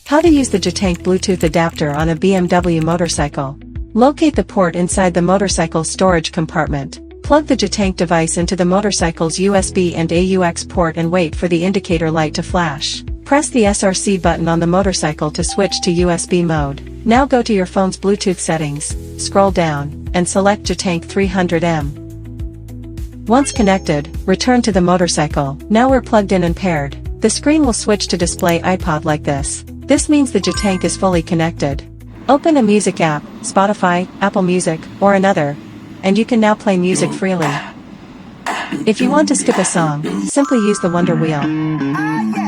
How to use the GITANK Bluetooth adapter on a BMW motorcycle. Locate the port inside the motorcycle storage compartment. Plug the GITANK device into the motorcycle's USB and AUX port and wait for the indicator light to flash. Press the SRC button on the motorcycle to switch to USB mode. Now go to your phone's Bluetooth settings, scroll down, and select GITANK 300M. Once connected, return to the motorcycle. Now we're plugged in and paired. The screen will switch to display iPod like this. This means the GITANK is fully connected. Open a music app, Spotify, Apple Music, or another, and you can now play music freely. If you want to skip a song, simply use the Wonderwheel.